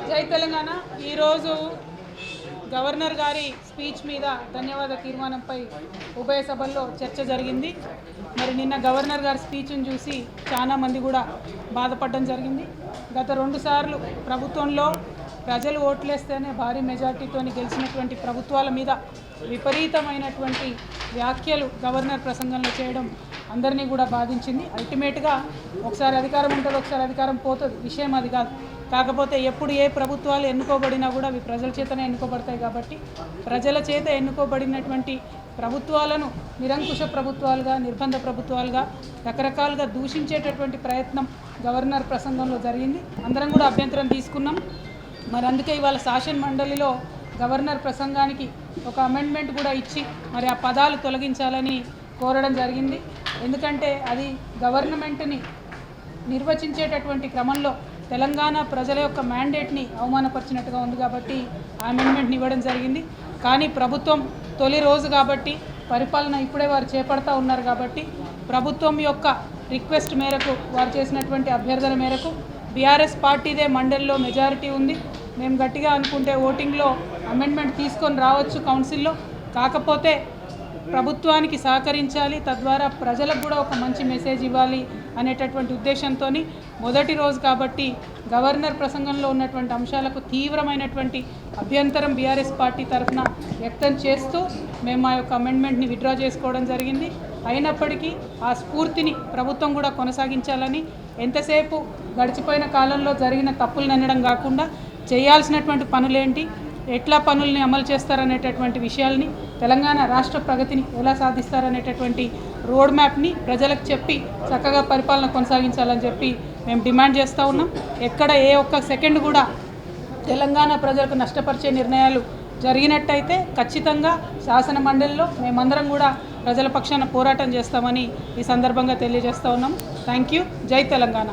జై తెలంగాణ ఈరోజు గవర్నర్ గారి స్పీచ్ మీద ధన్యవాద తీర్మానంపై ఉభయ సభల్లో చర్చ జరిగింది. మరి నిన్న గవర్నర్ గారి స్పీచ్ను చూసి చాలా మంది కూడా బాధపడడం జరిగింది. గత 2 సార్లు ప్రభుత్వంలో ప్రజలు ఓట్లేస్తేనే భారీ మెజార్టీతో గెలిచినటువంటి ప్రభుత్వాల మీద విపరీతమైనటువంటి వ్యాఖ్యలు గవర్నర్ ప్రసంగంలో చేయడం అందరినీ కూడా బాధించింది. అల్టిమేట్గా ఒకసారి అధికారం ఉంటుంది, ఒకసారి అధికారం పోతుంది, విషయం అది కాదు. కాకపోతే ఎప్పుడు ఏ ప్రభుత్వాలు ఎన్నుకోబడినా కూడా అవి ప్రజల చేతనే ఎన్నుకోబడతాయి. కాబట్టి ప్రజల చేత ఎన్నుకోబడినటువంటి ప్రభుత్వాలను నిరంకుశ ప్రభుత్వాలుగా, నిర్బంధ ప్రభుత్వాలుగా రకరకాలుగా దూషించేటటువంటి ప్రయత్నం గవర్నర్ ప్రసంగంలో జరిగింది. అందరం కూడా అభ్యంతరం తీసుకున్నాం. మరి అందుకే ఇవాళ శాసన మండలిలో గవర్నర్ ప్రసంగానికి ఒక అమెండ్మెంట్ కూడా ఇచ్చి మరి ఆ పదాలు తొలగించాలని కోరడం జరిగింది. ఎందుకంటే అది గవర్నమెంట్ని నిర్వచించేటటువంటి క్రమంలో తెలంగాణ ప్రజల యొక్క మ్యాండేట్ని అవమానపరిచినట్టుగా ఉంది. కాబట్టి ఆ అమెండ్మెంట్ని ఇవ్వడం జరిగింది. కానీ ప్రభుత్వం తొలి రోజు కాబట్టి పరిపాలన ఇప్పుడే వారు చేపడతా ఉన్నారు. కాబట్టి ప్రభుత్వం యొక్క రిక్వెస్ట్ మేరకు వారు చేసినటువంటి అభ్యర్థన మేరకు బీఆర్ఎస్ పార్టీదే మండలిలో మెజారిటీ ఉంది. మేము గట్టిగా అనుకుంటే ఓటింగ్లో అమెండ్మెంట్ తీసుకొని రావచ్చు కౌన్సిల్లో. కాకపోతే ప్రభుత్వానికి సహకరించాలి, తద్వారా ప్రజలకు కూడా ఒక మంచి మెసేజ్ ఇవ్వాలి అనేటటువంటి ఉద్దేశంతో మొదటి రోజు కాబట్టి గవర్నర్ ప్రసంగంలో ఉన్నటువంటి అంశాలకు తీవ్రమైనటువంటి అభ్యంతరం బీఆర్ఎస్ పార్టీ తరఫున వ్యక్తం చేస్తూ మేము మా యొక్క అమెండ్మెంట్ని విత్డ్రా చేసుకోవడం జరిగింది. అయినప్పటికీ ఆ స్ఫూర్తిని ప్రభుత్వం కూడా కొనసాగించాలని, ఎంతసేపు గడిచిపోయిన కాలంలో జరిగిన తప్పులను అనడం కాకుండా చేయాల్సినటువంటి పనులేంటి, ఎట్లా పనుల్ని అమలు చేస్తారనేటటువంటి విషయాల్ని, తెలంగాణ రాష్ట్ర ప్రగతిని ఎలా సాధిస్తారనేటటువంటి రోడ్ మ్యాప్ని ప్రజలకు చెప్పి చక్కగా పరిపాలన కొనసాగించాలని చెప్పి మేము డిమాండ్ చేస్తూ ఉన్నాం. ఎక్కడ ఏ ఒక్క సెకండ్ కూడా తెలంగాణ ప్రజలకు నష్టపరిచే నిర్ణయాలు జరిగినట్టయితే ఖచ్చితంగా శాసన మండలిలో మేమందరం కూడా ప్రజల పక్షాన పోరాటం చేస్తామని ఈ సందర్భంగా తెలియజేస్తూ ఉన్నాం. Thank you. జై తెలంగాణ.